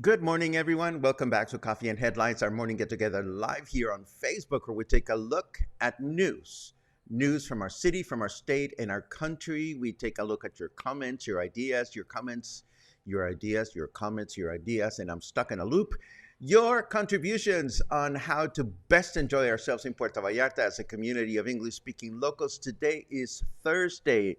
Good morning, everyone. Welcome back to Coffee and Headlines, our morning get-together live here on Facebook, where we take a look at news from our city, from our state, and our country. We take a look at your comments, your ideas, your comments, your ideas, your comments, your ideas, and I'm stuck in a loop. Your contributions on how to best enjoy ourselves in Puerto Vallarta as a community of English-speaking locals. Today is Thursday,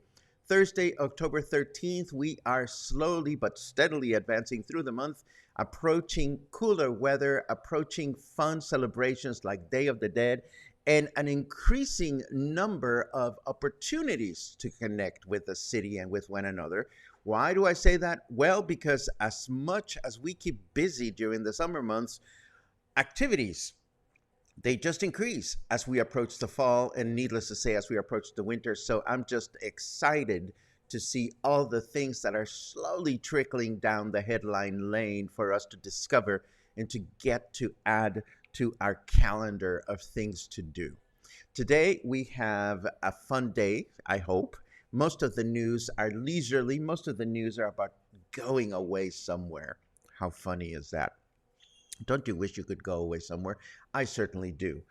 October 13th. We are slowly but steadily advancing through the month, approaching cooler weather, approaching fun celebrations like Day of the Dead, and an increasing number of opportunities to connect with the city and with one another. Why do I say that? Well, because as much as we keep busy during the summer months, activities, they just increase as we approach the fall, and needless to say, as we approach the winter. So I'm just excited to see all the things that are slowly trickling down the headline lane for us to discover and to get to add to our calendar of things to do. Today, we have a fun day, I hope. Most of the news are leisurely. Most of the news are about going away somewhere. How funny is that? Don't you wish you could go away somewhere? I certainly do.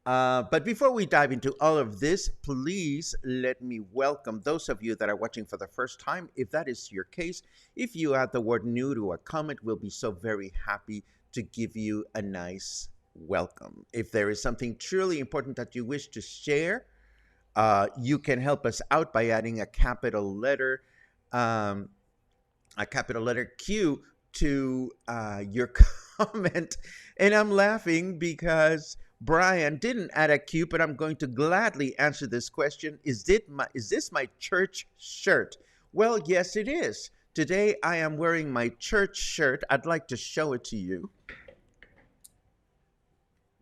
But before we dive into all of this, please let me welcome those of you that are watching for the first time. If that is your case, if you add the word new to a comment, we'll be so very happy to give you a nice welcome. If there is something truly important that you wish to share, you can help us out by adding a capital letter Q to your comment. And I'm laughing because Brian didn't add a Q, but I'm going to gladly answer this question. Is this my church shirt? Well, yes, it is. Today, I am wearing my church shirt. I'd like to show it to you.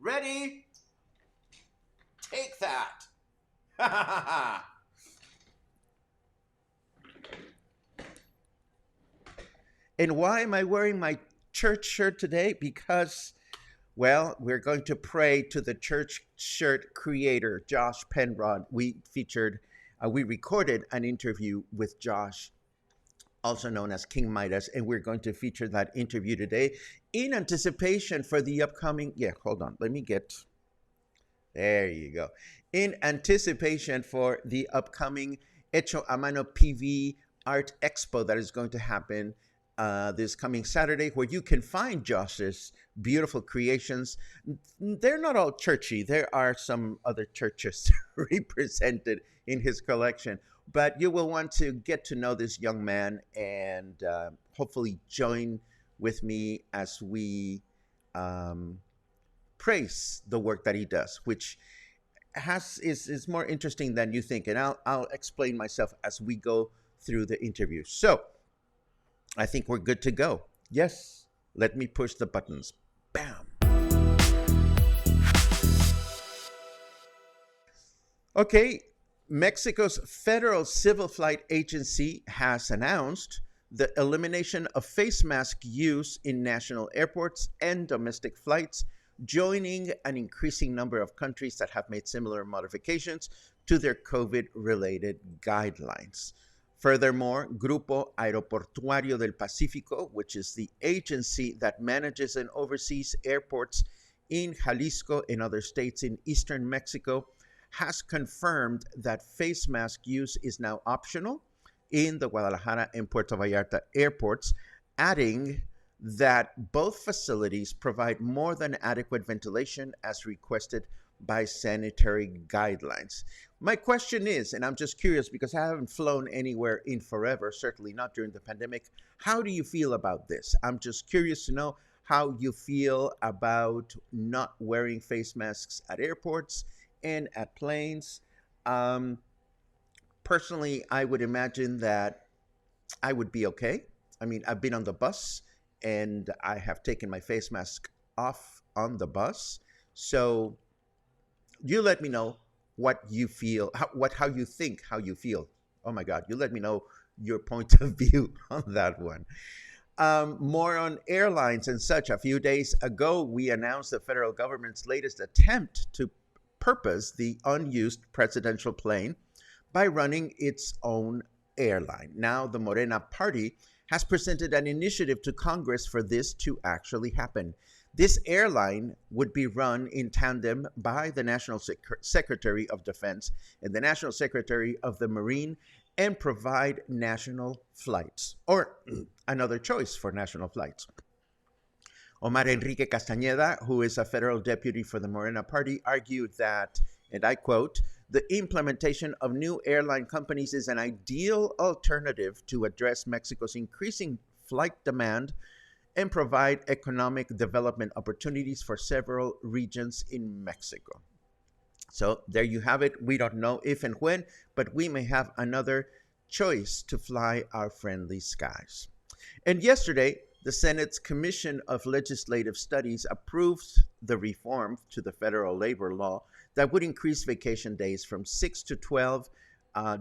Ready? Take that. And why am I wearing my church shirt today? Because, well, we're going to pray to the church shirt creator, Josh Penrod. We recorded an interview with Josh, also known as King Midas, and we're going to feature that interview today in anticipation for the upcoming, there you go. In anticipation for the upcoming Hecho a Mano PV Art Expo that is going to happen this coming Saturday, where you can find Josh's beautiful creations. They're not all churchy. There are some other churches represented in his collection, but you will want to get to know this young man and hopefully join with me as we praise the work that he does, which is more interesting than you think. And I'll explain myself as we go through the interview. So I think we're good to go. Yes, let me push the buttons. Bam. Okay, Mexico's Federal Civil Flight Agency has announced the elimination of face mask use in national airports and domestic flights, joining an increasing number of countries that have made similar modifications to their COVID-related guidelines. Furthermore, Grupo Aeroportuario del Pacífico, which is the agency that manages and oversees airports in Jalisco and other states in eastern Mexico, has confirmed that face mask use is now optional in the Guadalajara and Puerto Vallarta airports, adding that both facilities provide more than adequate ventilation as requested by sanitary guidelines. My question is, and I'm just curious because I haven't flown anywhere in forever, certainly not during the pandemic, how do you feel about this? I'm just curious to know how you feel about not wearing face masks at airports and at planes. Personally, I would imagine that I would be okay. I mean, I've been on the bus and I have taken my face mask off on the bus. So you let me know what you feel, how you think, how you feel. Oh my God, you let me know your point of view on that one. More on airlines and such. A few days ago, we announced the federal government's latest attempt to purpose the unused presidential plane by running its own airline. Now, the Morena party has presented an initiative to Congress for this to actually happen. This airline would be run in tandem by the National Secretary of Defense and the National Secretary of the Marine and provide national flights, or another choice for national flights. Omar Enrique Castañeda, who is a federal deputy for the Morena party, argued that, and I quote, the implementation of new airline companies is an ideal alternative to address Mexico's increasing flight demand and provide economic development opportunities for several regions in Mexico. So there you have it. We don't know if and when, but we may have another choice to fly our friendly skies. And yesterday, the Senate's Commission of Legislative Studies approved the reform to the federal labor law that would increase vacation days from 6 to 12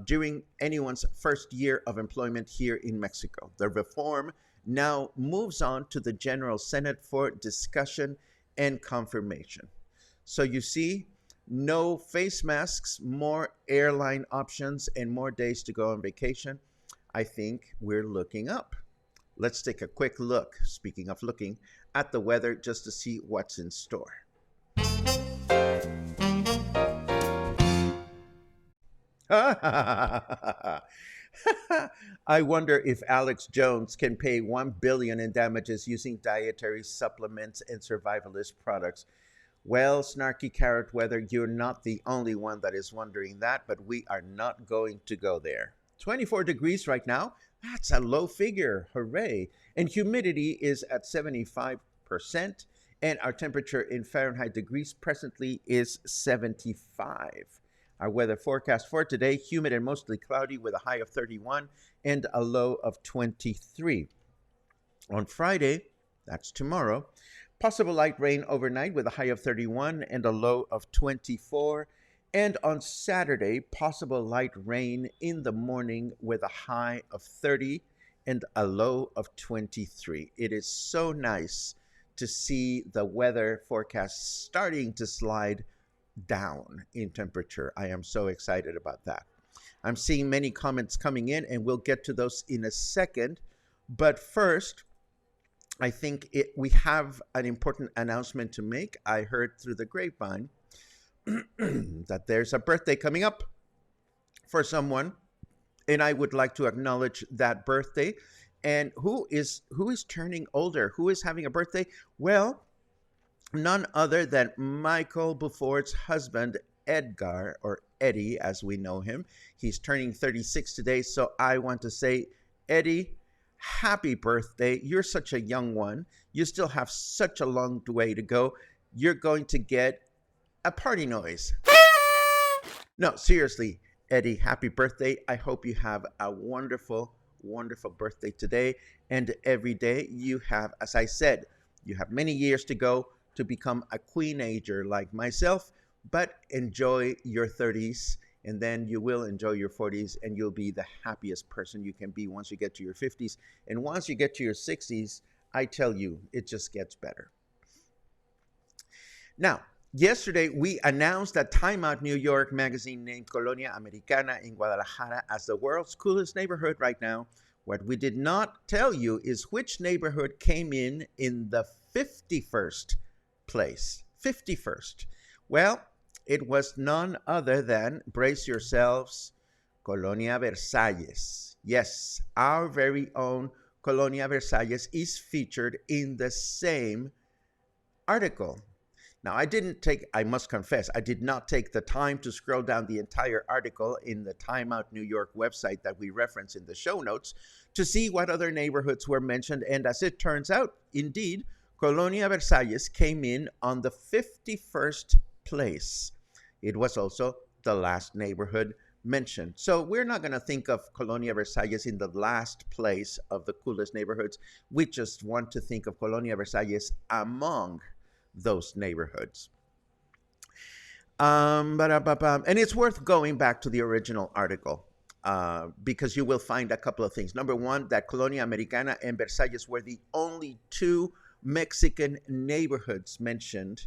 during anyone's first year of employment here in Mexico. The reform now moves on to the General Senate for discussion and confirmation. So you see, no face masks, more airline options, and more days to go on vacation. I think we're looking up. Let's take a quick look, speaking of looking, at the weather just to see what's in store. I wonder if Alex Jones can pay $1 billion in damages using dietary supplements and survivalist products. Well, snarky carrot weather, you're not the only one that is wondering that, but we are not going to go there. 24 degrees right now. That's a low figure. Hooray. And humidity is at 75%. And our temperature in Fahrenheit degrees presently is 75. Our weather forecast for today, humid and mostly cloudy with a high of 31 and a low of 23. On Friday, that's tomorrow, possible light rain overnight with a high of 31 and a low of 24. And on Saturday, possible light rain in the morning with a high of 30 and a low of 23. It is so nice to see the weather forecast starting to slide down in temperature. I am so excited about that. I'm seeing many comments coming in, and we'll get to those in a second. But first, I think we have an important announcement to make. I heard through the grapevine that there's a birthday coming up for someone, and I would like to acknowledge that birthday. And who is turning older? Who is having a birthday? Well, none other than Michael Beaufort's husband, Edgar, or Eddie as we know him. He's turning 36 today, so I want to say, Eddie, happy birthday. You're such a young one. You still have such a long way to go. You're going to get a party noise. No, seriously, Eddie, happy birthday. I hope you have a wonderful, wonderful birthday today and every day. You have, as I said, you have many years to go to become a queen-ager like myself, but enjoy your 30s and then you will enjoy your 40s, and you'll be the happiest person you can be once you get to your 50s. And once you get to your 60s, I tell you, it just gets better. Now, yesterday we announced that Time Out New York magazine named Colonia Americana in Guadalajara as the world's coolest neighborhood right now. What we did not tell you is which neighborhood came in the 51st place. 51st. Well, it was none other than, brace yourselves, Colonia Versalles. Yes, our very own Colonia Versalles is featured in the same article. Now, I must confess, I did not take the time to scroll down the entire article in the Time Out New York website that we reference in the show notes to see what other neighborhoods were mentioned. And as it turns out, indeed, Colonia Versalles came in on the 51st place. It was also the last neighborhood mentioned. So we're not going to think of Colonia Versalles in the last place of the coolest neighborhoods. We just want to think of Colonia Versalles among those neighborhoods. And it's worth going back to the original article because you will find a couple of things. Number one, that Colonia Americana and Versalles were the only two Mexican neighborhoods mentioned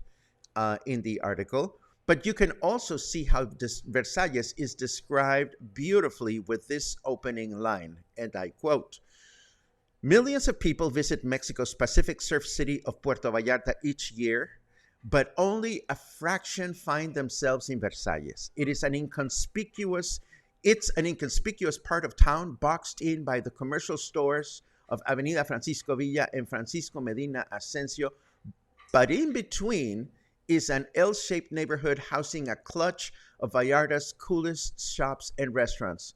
in the article. But you can also see how Versalles is described beautifully with this opening line, and I quote, "Millions of people visit Mexico's Pacific surf city of Puerto Vallarta each year, but only a fraction find themselves in Versalles. It's an inconspicuous part of town, boxed in by the commercial stores of Avenida Francisco Villa and Francisco Medina Asensio, but in between is an L-shaped neighborhood housing a clutch of Vallarta's coolest shops and restaurants.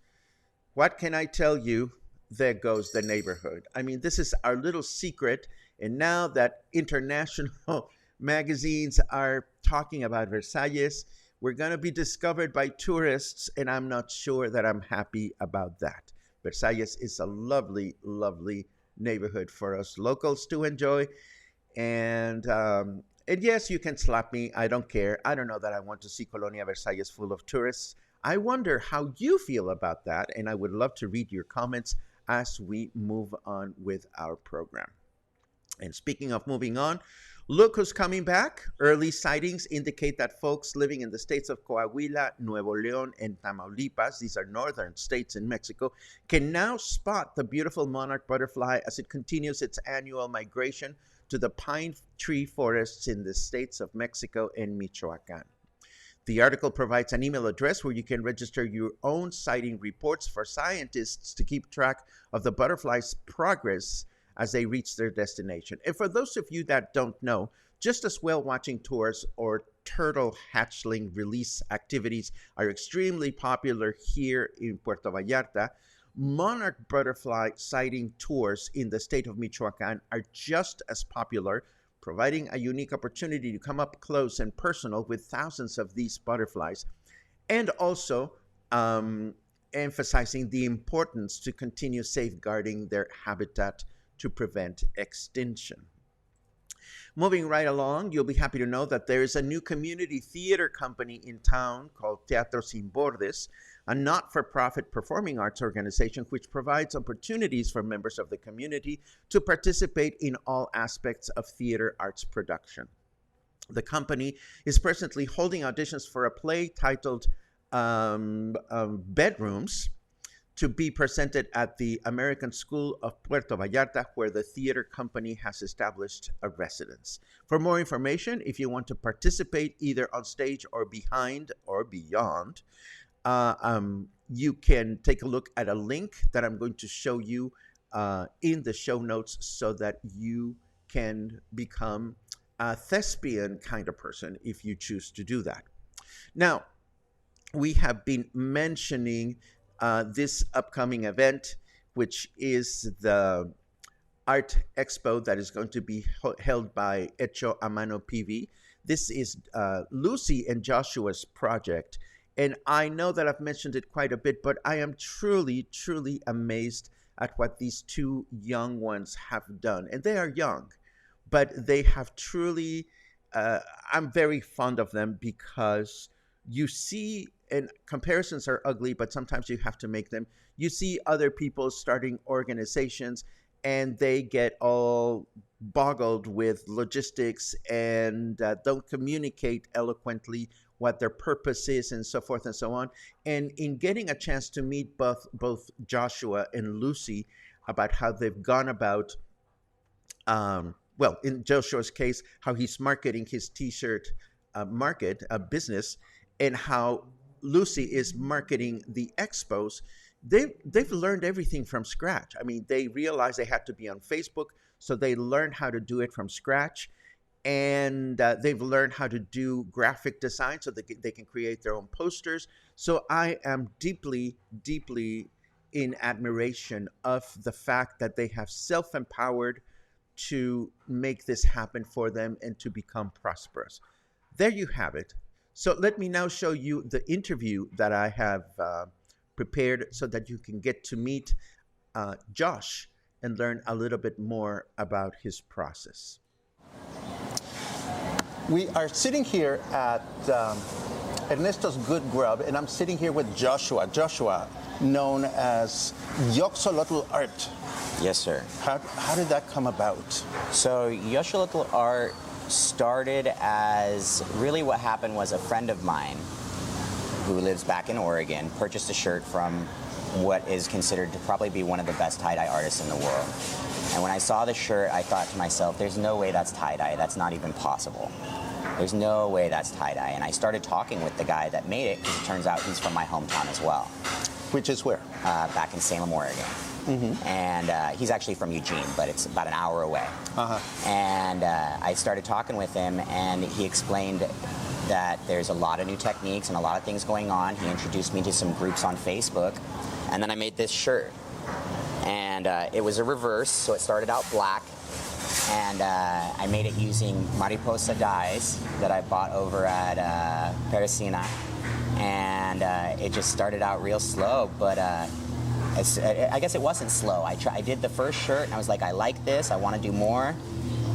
What can I tell you? There goes the neighborhood." I mean, this is our little secret. And now that international magazines are talking about Versalles, we're going to be discovered by tourists, and I'm not sure that I'm happy about that. Versalles is a lovely, lovely neighborhood for us locals to enjoy. And yes, you can slap me. I don't care. I don't know that I want to see Colonia Versalles full of tourists. I wonder how you feel about that, and I would love to read your comments as we move on with our program. And speaking of moving on, look who's coming back. Early sightings indicate that folks living in the states of Coahuila, Nuevo León, and Tamaulipas, these are northern states in Mexico, can now spot the beautiful monarch butterfly as it continues its annual migration to the pine tree forests in the states of Mexico and Michoacán. The article provides an email address where you can register your own sighting reports for scientists to keep track of the butterfly's progress as they reach their destination. And for those of you that don't know, just as whale watching tours or turtle hatchling release activities are extremely popular here in Puerto Vallarta, monarch butterfly sighting tours in the state of Michoacán are just as popular, providing a unique opportunity to come up close and personal with thousands of these butterflies, and also emphasizing the importance to continue safeguarding their habitat to prevent extinction. Moving right along, you'll be happy to know that there is a new community theater company in town called Teatro Sin Bordes, a not-for-profit performing arts organization which provides opportunities for members of the community to participate in all aspects of theater arts production. The company is presently holding auditions for a play titled Bedrooms, to be presented at the American School of Puerto Vallarta, where the theater company has established a residence. For more information, if you want to participate either on stage or behind or beyond, you can take a look at a link that I'm going to show you in the show notes so that you can become a thespian kind of person if you choose to do that. Now, we have been mentioning this upcoming event, which is the art expo that is going to be held by Hecho a Mano PV. This is Lucy and Joshua's project. And I know that I've mentioned it quite a bit, but I am truly, truly amazed at what these two young ones have done. And they are young, but they have truly, I'm very fond of them because you see and comparisons are ugly, but sometimes you have to make them. You see other people starting organizations and they get all boggled with logistics and don't communicate eloquently what their purpose is and so forth and so on. And in getting a chance to meet both Joshua and Lucy about how they've gone about, well, in Joshua's case, how he's marketing his T-shirt business, and how Lucy is marketing the expos. They've learned everything from scratch. I mean, they realized they had to be on Facebook, so they learned how to do it from scratch. And they've learned how to do graphic design so they can create their own posters. So I am deeply, deeply in admiration of the fact that they have self-empowered to make this happen for them and to become prosperous. There you have it. So let me now show you the interview that I have prepared so that you can get to meet Josh and learn a little bit more about his process. We are sitting here at Ernesto's Good Grub, and I'm sitting here with Joshua. Joshua, known as Yoxolotl Art. Yes, sir. How did that come about? So Yoxolotl Art started as, really what happened was a friend of mine who lives back in Oregon purchased a shirt from what is considered to probably be one of the best tie-dye artists in the world. And when I saw the shirt, I thought to myself, there's no way that's tie-dye. That's not even possible. There's no way that's tie-dye. And I started talking with the guy that made it, because it turns out he's from my hometown as well. Which is where? Back in Salem, Oregon. Mm-hmm. And he's actually from Eugene, but it's about an hour away. Uh-huh. And I started talking with him, and he explained that there's a lot of new techniques and a lot of things going on. He introduced me to some groups on Facebook, and then I made this shirt. And it was a reverse, so it started out black, and I made it using mariposa dyes that I bought over at Peresina, and it just started out real slow, but I guess it wasn't slow. I did the first shirt, and I was like, I like this, I want to do more,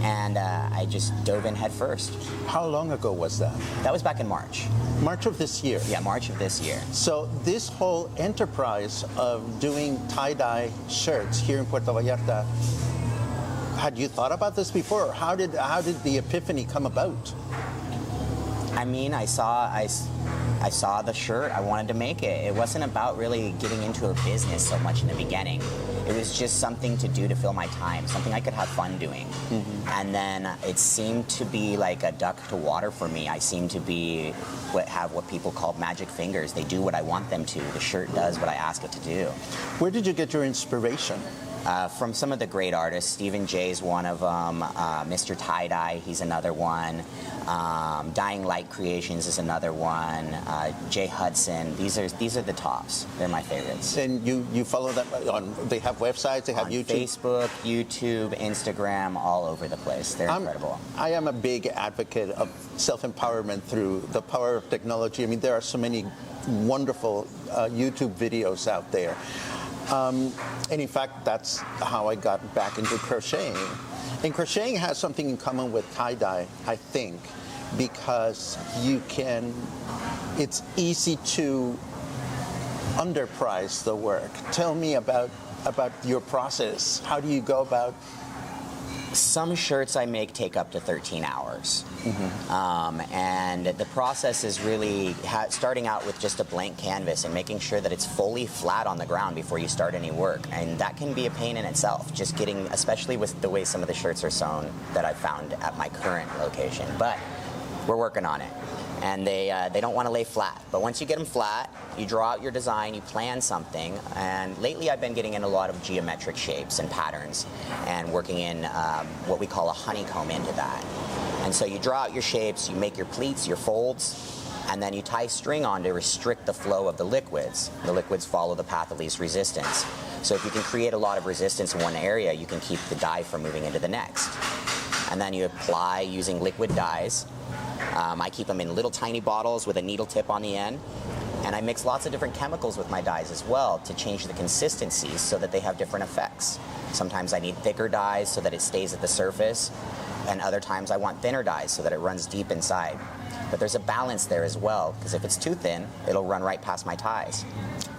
and I just dove in head first. How long ago was that? That was back in March. March of this year? Yeah, March of this year. So this whole enterprise of doing tie-dye shirts here in Puerto Vallarta, had you thought about this before? Or how did the epiphany come about? I mean, I saw the shirt, I wanted to make it. It wasn't about really getting into a business so much in the beginning. It was just something to do to fill my time, something I could have fun doing. Mm-hmm. And then it seemed to be like a duck to water for me. I seem to have what people call magic fingers. They do what I want them to. The shirt does what I ask it to do. Where did you get your inspiration? From some of the great artists. Stephen Jay's one of them. Mr. Tie-Dye, he's another one. Dying Light Creations is another one. Jay Hudson. These are the tops. They're my favorites. And you follow them on? They have websites. They have on YouTube. Facebook, YouTube, Instagram, all over the place. They're incredible. I am a big advocate of self-empowerment through the power of technology. I mean, there are so many wonderful YouTube videos out there. And in fact, that's how I got back into crocheting. And crocheting has something in common with tie-dye, I think, because it's easy to underprice the work. Tell me about your process. How do you go about? Some shirts I make take up to 13 hours. Mm-hmm. And the process is really starting out with just a blank canvas and making sure that it's fully flat on the ground before you start any work. And that can be a pain in itself, just getting, especially with the way some of the shirts are sewn that I've found at my current location. But we're working on it. And they don't want to lay flat. But once you get them flat, you draw out your design, you plan something. And lately I've been getting in a lot of geometric shapes and patterns and working in what we call a honeycomb into that. And so you draw out your shapes, you make your pleats, your folds, and then you tie string on to restrict the flow of the liquids. The liquids follow the path of least resistance. So if you can create a lot of resistance in one area, you can keep the dye from moving into the next. And then you apply using liquid dyes. I keep them in little tiny bottles with a needle tip on the end. And I mix lots of different chemicals with my dyes as well to change the consistencies so that they have different effects. Sometimes I need thicker dyes so that it stays at the surface, and other times I want thinner dyes so that it runs deep inside. But there's a balance there as well, because if it's too thin, it'll run right past my ties.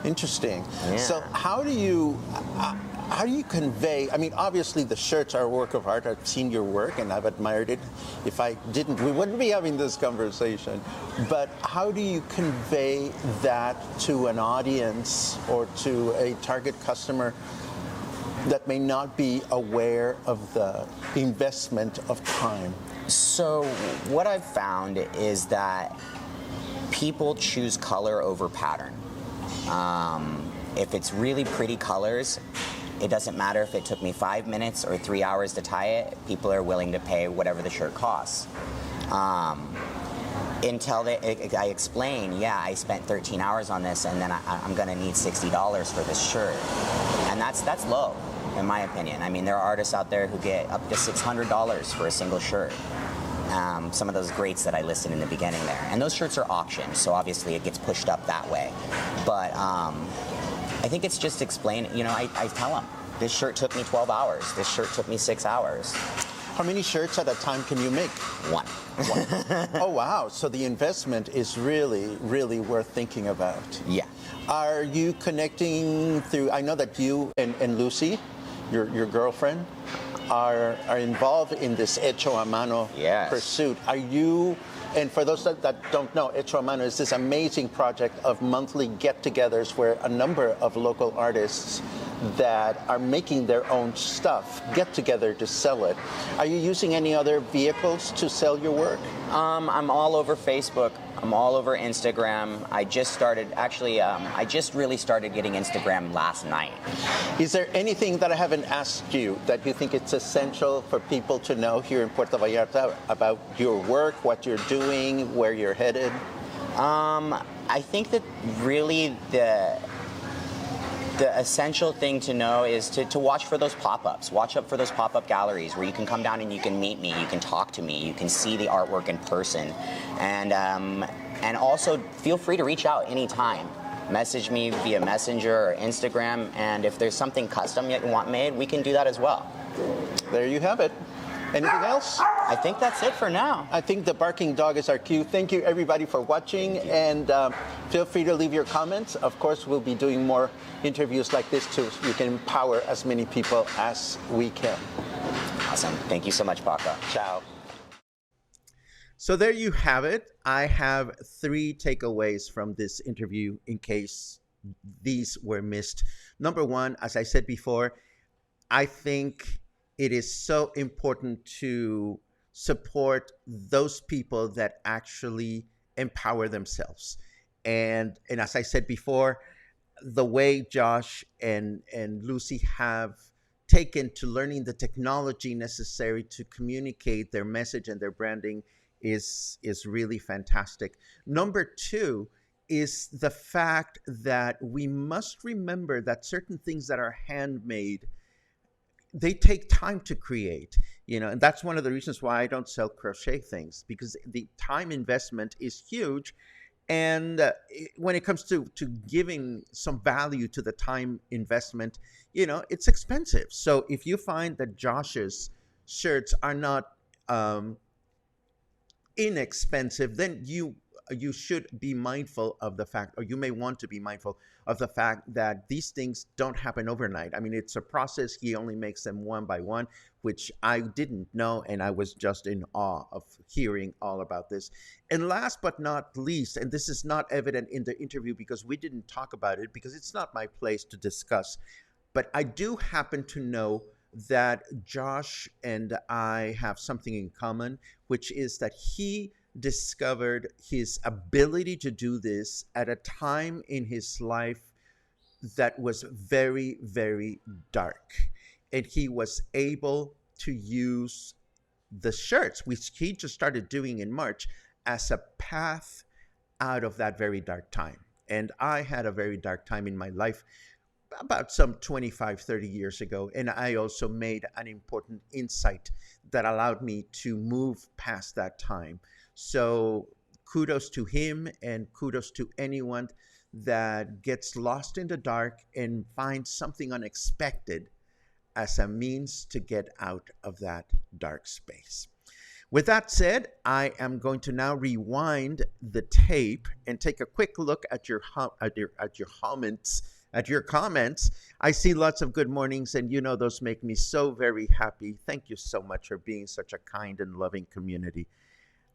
Interesting. Yeah. So how do you convey? I mean, obviously the shirts are a work of art. I've seen your work and I've admired it. If I didn't, we wouldn't be having this conversation. But how do you convey that to an audience or to a target customer that may not be aware of the investment of time? So what I've found is that people choose color over pattern. If it's really pretty colors, it doesn't matter if it took me 5 minutes or 3 hours to tie it, people are willing to pay whatever the shirt costs. Until I explain, yeah, I spent 13 hours on this and then I'm gonna need $60 for this shirt. And that's low, in my opinion. I mean, there are artists out there who get up to $600 for a single shirt. Some of those greats that I listed in the beginning there. And those shirts are auctioned, so obviously it gets pushed up that way. But I think it's just explain, you know, I tell them, this shirt took me 12 hours, this shirt took me 6 hours. How many shirts at a time can you make? One. Oh, wow. So the investment is really, really worth thinking about. Yeah. Are you connecting through, I know that you and Lucy, your girlfriend, are involved in this hecho a mano pursuit. Are you, and for those that don't know, hecho a mano is this amazing project of monthly get-togethers where a number of local artists that are making their own stuff get together to sell it. Are you using any other vehicles to sell your work? I'm all over Facebook. I'm all over Instagram. I just started, actually, I just really started getting Instagram last night. Is there anything that I haven't asked you that you think it's essential for people to know here in Puerto Vallarta about your work, what you're doing, where you're headed? I think that really the essential thing to know is to watch for those pop-ups. Watch up for those pop-up galleries where you can come down and you can meet me, you can talk to me, you can see the artwork in person. And also feel free to reach out anytime. Message me via Messenger or Instagram, and if there's something custom you want made, we can do that as well. There you have it. Anything else? I think that's it for now. I think the barking dog is our cue. Thank you, everybody, for watching, and feel free to leave your comments. Of course, we'll be doing more interviews like this too, so we can empower as many people as we can. Awesome. Thank you so much, Paco. Ciao. So there you have it. I have 3 takeaways from this interview in case these were missed. Number 1, as I said before, I think it is so important to support those people that actually empower themselves. And as I said before, the way Josh and Lucy have taken to learning the technology necessary to communicate their message and their branding is really fantastic. Number 2 is the fact that we must remember that certain things that are handmade, they take time to create, you know, and that's one of the reasons why I don't sell crochet things, because the time investment is huge. And when it comes to giving some value to the time investment, you know, it's expensive. So if you find that Josh's shirts are not inexpensive, then you should be mindful of the fact, or you may want to be mindful of the fact that these things don't happen overnight. I mean, it's a process. He only makes them one by one, which I didn't know, and I was just in awe of hearing all about this. And last but not least, and this is not evident in the interview because we didn't talk about it because it's not my place to discuss, but I do happen to know that Josh and I have something in common, which is that he discovered his ability to do this at a time in his life that was very, very dark. And he was able to use the shirts, which he just started doing in March, as a path out of that very dark time. And I had a very dark time in my life about some 25, 30 years ago. And I also made an important insight that allowed me to move past that time. So kudos to him, and kudos to anyone that gets lost in the dark and finds something unexpected as a means to get out of that dark space. With that said, I am going to now rewind the tape and take a quick look at your comments. I see lots of good mornings, and those make me so very happy. Thank you so much for being such a kind and loving community.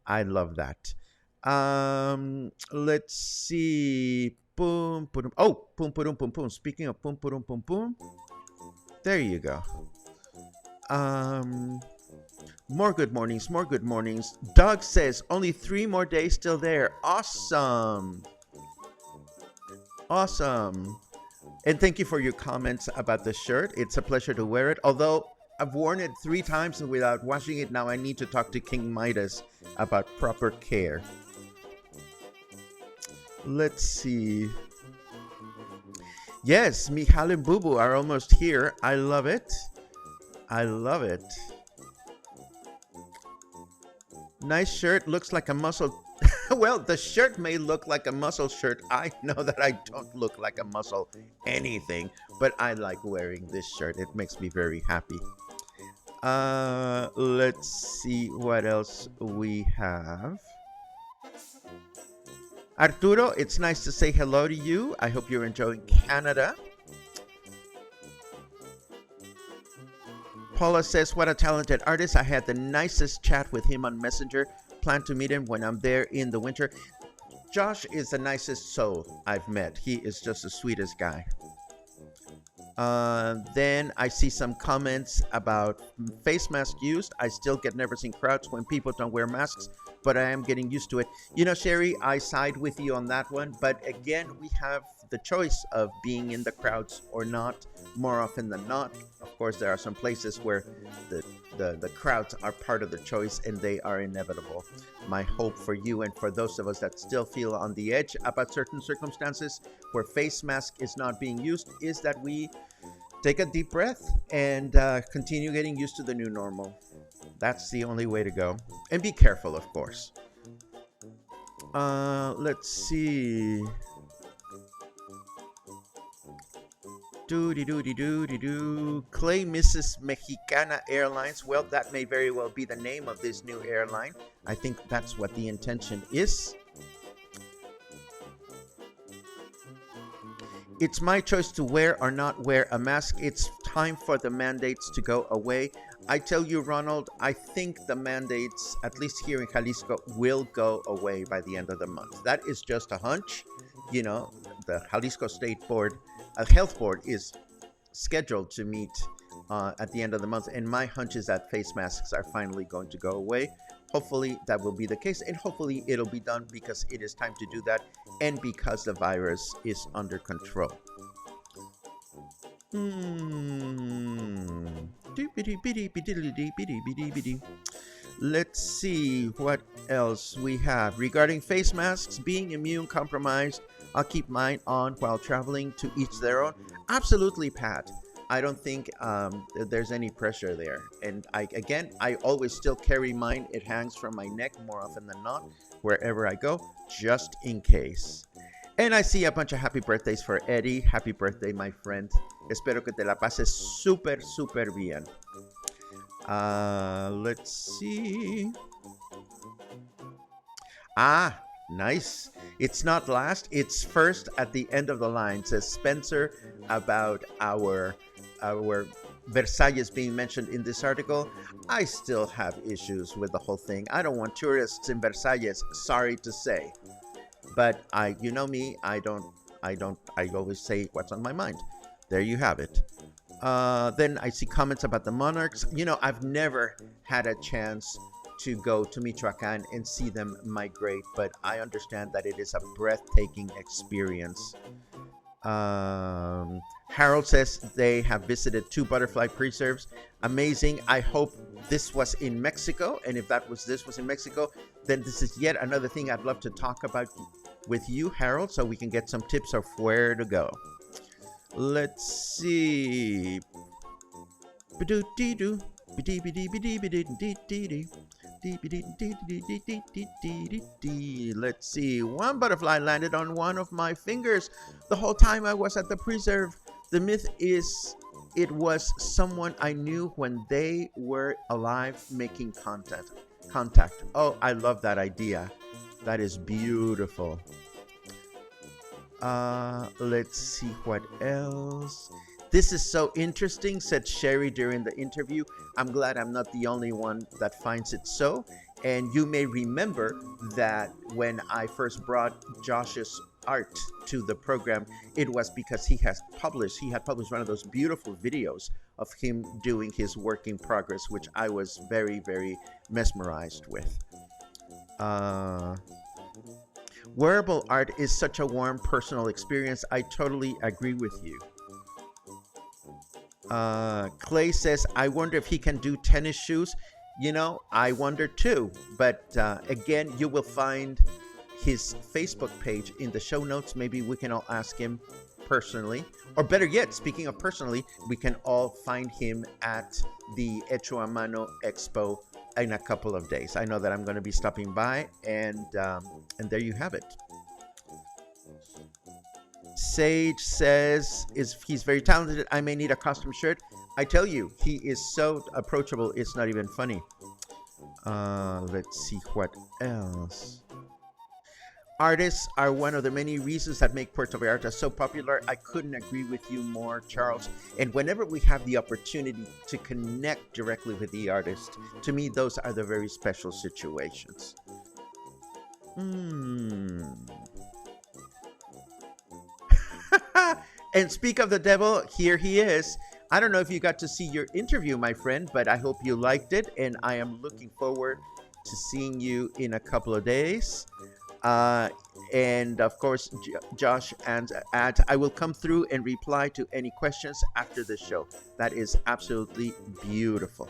I love that. Let's see. Boom, boom. Oh, boom, boom, boom, boom. Speaking of boom, boom, boom, boom. There you go. More good mornings, more good mornings. Doug says only 3 more days still there. Awesome. Awesome. And thank you for your comments about the shirt. It's a pleasure to wear it. Although I've worn it 3 times without washing it, now I need to talk to King Midas about proper care. Let's see. Yes, Michal and Boo Boo are almost here. I love it. I love it. Nice shirt. Looks like a muscle. Well, the shirt may look like a muscle shirt. I know that I don't look like a muscle anything, but I like wearing this shirt. It makes me very happy. Let's see what else we have. Arturo, it's nice to say hello to you. I hope you're enjoying Canada. Paula says, what a talented artist. I had the nicest chat with him on Messenger. Plan to meet him when I'm there in the winter. Josh is the nicest soul I've met. He is just the sweetest guy. Then I see some comments about face mask used. I still get nervous in crowds when people don't wear masks, but I am getting used to it. Sherry, I side with you on that one. But again, we have the choice of being in the crowds or not more often than not. Of course, there are some places where the crowds are part of the choice and they are inevitable. My hope for you and for those of us that still feel on the edge about certain circumstances where face mask is not being used is that we take a deep breath and continue getting used to the new normal. That's the only way to go. And be careful, of course. Let's see. Doody-doody-doody-doo. Clay misses Mexicana Airlines. Well, that may very well be the name of this new airline. I think that's what the intention is. It's my choice to wear or not wear a mask. It's time for the mandates to go away. I tell you, Ronald, I think the mandates, at least here in Jalisco, will go away by the end of the month. That is just a hunch. The Jalisco State Board, Health Board is scheduled to meet at the end of the month. And my hunch is that face masks are finally going to go away. Hopefully that will be the case. And hopefully it'll be done because it is time to do that. And because the virus is under control. Let's see what else we have. Regarding face masks, being immune compromised, I'll keep mine on while traveling, to each their own. Absolutely, Pat. I don't think there's any pressure there. And I always still carry mine. It hangs from my neck more often than not, wherever I go, just in case. And I see a bunch of happy birthdays for Eddie. Happy birthday, my friend. Espero que te la pases súper, súper bien. Let's see. Nice. It's not last, it's first at the end of the line, says Spencer about our Versalles being mentioned in this article. I still have issues with the whole thing. I don't want tourists in Versalles, sorry to say. But you know me, I always say what's on my mind. There you have it. Then I see comments about the monarchs. I've never had a chance to go to Michoacan and see them migrate, but I understand that it is a breathtaking experience. Harold says they have visited 2 butterfly preserves. Amazing. I hope this was in Mexico, and if this was in Mexico, then this is yet another thing I'd love to talk about with you, Harold, so we can get some tips of where to go. Let's see. Let's see. One butterfly landed on one of my fingers the whole time I was at the preserve. The myth is it was someone I knew when they were alive making contact. contact. Oh, I love that idea. That is beautiful. Let's see what else. This is so interesting, said Sherry during the interview. I'm glad I'm not the only one that finds it so. And you may remember that when I first brought Josh's art to the program, it was because he had published one of those beautiful videos of him doing his work in progress, which I was very, very mesmerized with. Wearable art is such a warm personal experience. I totally agree with you. Clay says, I wonder if he can do tennis shoes. I wonder too. But again, you will find his Facebook page in the show notes. Maybe we can all ask him personally. Or better yet, speaking of personally, we can all find him at the Hecho a Mano Expo in a couple of days. I know that I'm going to be stopping by, and there you have it. Sage says he's very talented. I may need a custom shirt. I tell you, he is so approachable. It's not even funny. Let's see what else. Artists are one of the many reasons that make Puerto Vallarta so popular. I couldn't agree with you more, Charles. And whenever we have the opportunity to connect directly with the artist, to me, those are the very special situations. And speak of the devil, here he is. I don't know if you got to see your interview, my friend, but I hope you liked it. And I am looking forward to seeing you in a couple of days. And of course, Josh adds, I will come through and reply to any questions after the show. That is absolutely beautiful.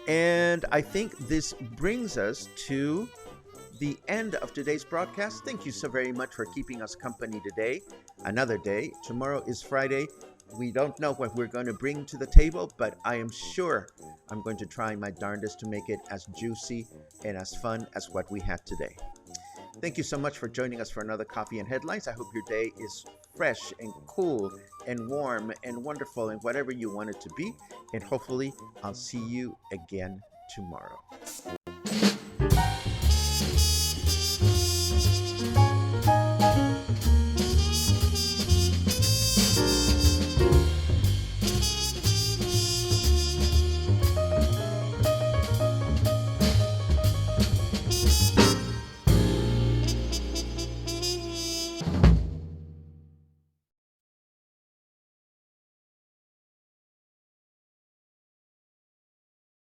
And I think this brings us to the end of today's broadcast. Thank you so very much for keeping us company today. Another day. Tomorrow is Friday. We don't know what we're going to bring to the table, but I am sure I'm going to try my darndest to make it as juicy and as fun as what we had today. Thank you so much for joining us for another Coffee and Headlines. I hope your day is fresh and cool and warm and wonderful and whatever you want it to be. And hopefully I'll see you again tomorrow.